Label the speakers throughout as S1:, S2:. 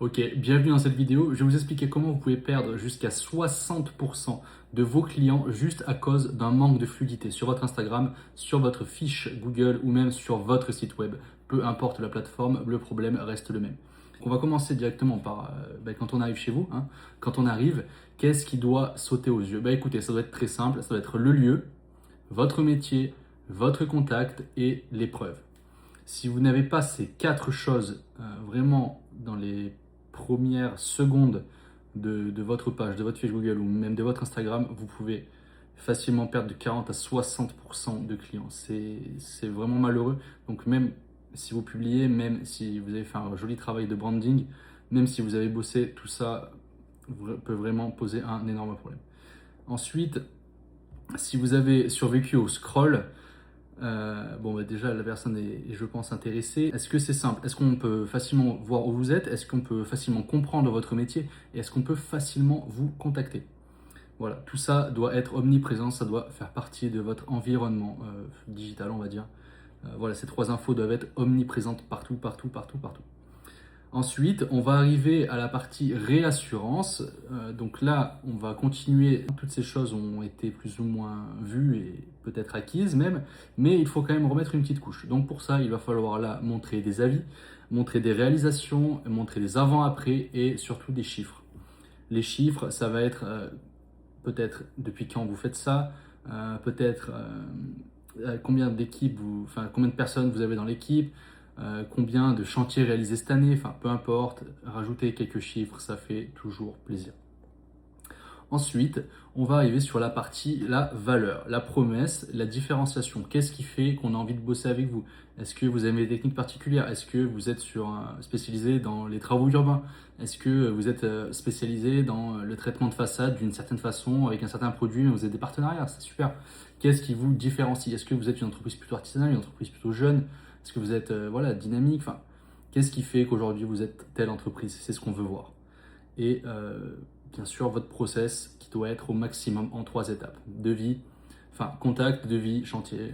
S1: Ok, bienvenue dans cette vidéo. Je vais vous expliquer comment vous pouvez perdre jusqu'à 60% de vos clients juste à cause d'un manque de fluidité sur votre Instagram, sur votre fiche Google ou même sur votre site web. Peu importe la plateforme, le problème reste le même. On va commencer directement par quand on arrive chez vous. Quand on arrive, qu'est-ce qui doit sauter aux yeux? Écoutez, ça doit être très simple. Ça doit être le lieu, votre métier, votre contact et l'épreuve. Si vous n'avez pas ces quatre choses vraiment dans les premières secondes de votre page, de votre fiche Google ou même de votre Instagram, vous pouvez facilement perdre de 40 à 60% de clients. C'est vraiment malheureux. Donc même si vous publiez, même si vous avez fait un joli travail de branding, même si vous avez bossé, tout ça peut vraiment poser un énorme problème. Ensuite, si vous avez survécu au scroll, déjà la personne est, je pense, intéressée. Est-ce que c'est simple? Est-ce qu'on peut facilement voir où vous êtes? Est-ce qu'on peut facilement comprendre votre métier? Et est-ce qu'on peut facilement vous contacter? Voilà, tout ça doit être omniprésent, ça doit faire partie de votre environnement digital, on va dire. Voilà, ces trois infos doivent être omniprésentes partout, partout, partout, partout. Ensuite, on va arriver à la partie réassurance. Donc là, on va continuer. Toutes ces choses ont été plus ou moins vues et peut-être acquises même, mais il faut quand même remettre une petite couche. Donc pour ça, il va falloir là montrer des avis, montrer des réalisations, montrer des avant-après et surtout des chiffres. Les chiffres, ça va être peut-être depuis quand vous faites ça, peut-être combien d'équipes, combien de personnes vous avez dans l'équipe, combien de chantiers réalisés cette année, peu importe, rajouter quelques chiffres, ça fait toujours plaisir. Ensuite, on va arriver sur la partie la valeur, la promesse, la différenciation. Qu'est-ce qui fait qu'on a envie de bosser avec vous? Est-ce que vous avez des techniques particulières? Est-ce que vous êtes spécialisé dans les travaux urbains? Est-ce que vous êtes spécialisé dans le traitement de façade d'une certaine façon, avec un certain produit, mais vous avez des partenariats? C'est super. Qu'est-ce qui vous différencie? Est-ce que vous êtes une entreprise plutôt artisanale, une entreprise plutôt jeune? Est-ce que vous êtes dynamique? Qu'est-ce qui fait qu'aujourd'hui vous êtes telle entreprise? C'est ce qu'on veut voir. Et bien sûr, votre process qui doit être au maximum en 3 étapes. Devis, contact, devis, chantier,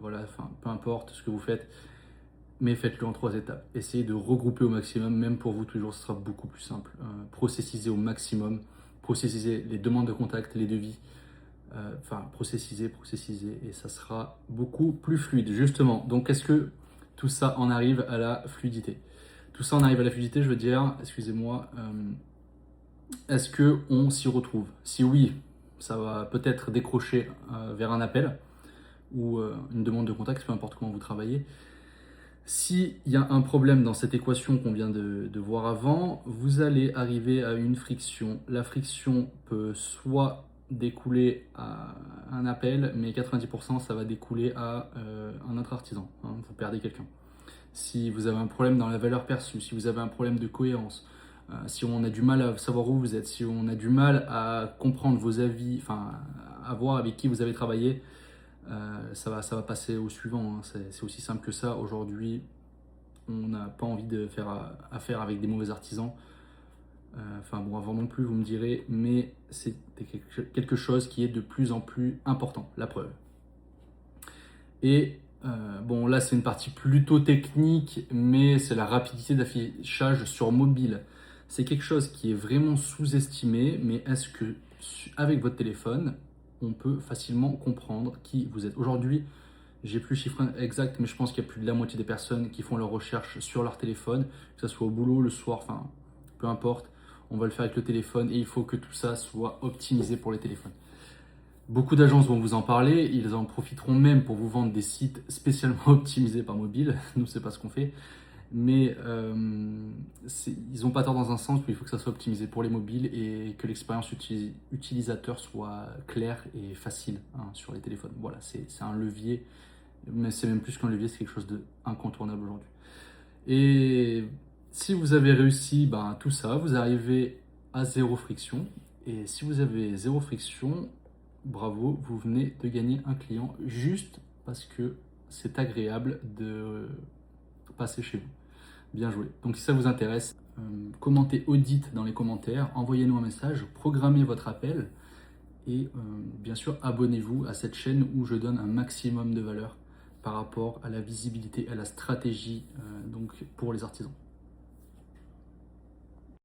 S1: peu importe ce que vous faites, mais faites-le en 3 étapes. Essayez de regrouper au maximum, même pour vous toujours, ce sera beaucoup plus simple. Processisez au maximum, processisez les demandes de contact, les devis, processisez, et ça sera beaucoup plus fluide, justement. Donc, est-ce que tout ça en arrive à la fluidité? Tout ça en arrive à la fluidité, je veux dire, excusez-moi, est-ce qu'on s'y retrouve? Si oui, ça va peut-être décrocher vers un appel ou une demande de contact, peu importe comment vous travaillez. S'il y a un problème dans cette équation qu'on vient de voir avant, vous allez arriver à une friction. La friction peut soit découler à un appel, mais 90% ça va découler à un autre artisan. Vous perdez quelqu'un. Si vous avez un problème dans la valeur perçue, si vous avez un problème de cohérence, si on a du mal à savoir où vous êtes, si on a du mal à comprendre vos avis, à voir avec qui vous avez travaillé, ça va passer au suivant. C'est aussi simple que ça. Aujourd'hui, on n'a pas envie de faire affaire avec des mauvais artisans. Avant non plus, vous me direz, mais c'est quelque chose qui est de plus en plus important, la preuve. Et là, c'est une partie plutôt technique, mais c'est la rapidité d'affichage sur mobile. C'est quelque chose qui est vraiment sous-estimé, mais est-ce que avec votre téléphone, on peut facilement comprendre qui vous êtes? Aujourd'hui, j'ai plus le chiffre exact, mais je pense qu'il y a plus de la moitié des personnes qui font leurs recherches sur leur téléphone, que ce soit au boulot, le soir, peu importe. On va le faire avec le téléphone et il faut que tout ça soit optimisé pour les téléphones. Beaucoup d'agences vont vous en parler, ils en profiteront même pour vous vendre des sites spécialement optimisés par mobile. Nous, c'est pas ce qu'on fait. Mais ils n'ont pas tort dans un sens où il faut que ça soit optimisé pour les mobiles et que l'expérience utilisateur soit claire et facile sur les téléphones. Voilà, c'est un levier, mais c'est même plus qu'un levier, c'est quelque chose d'incontournable aujourd'hui. Et si vous avez réussi tout ça, vous arrivez à zéro friction. Et si vous avez zéro friction, bravo, vous venez de gagner un client juste parce que c'est agréable de passer chez vous. Bien joué. Donc si ça vous intéresse, commentez audit dans les commentaires, envoyez-nous un message, programmez votre appel et bien sûr abonnez-vous à cette chaîne où je donne un maximum de valeur par rapport à la visibilité, à la stratégie pour les artisans.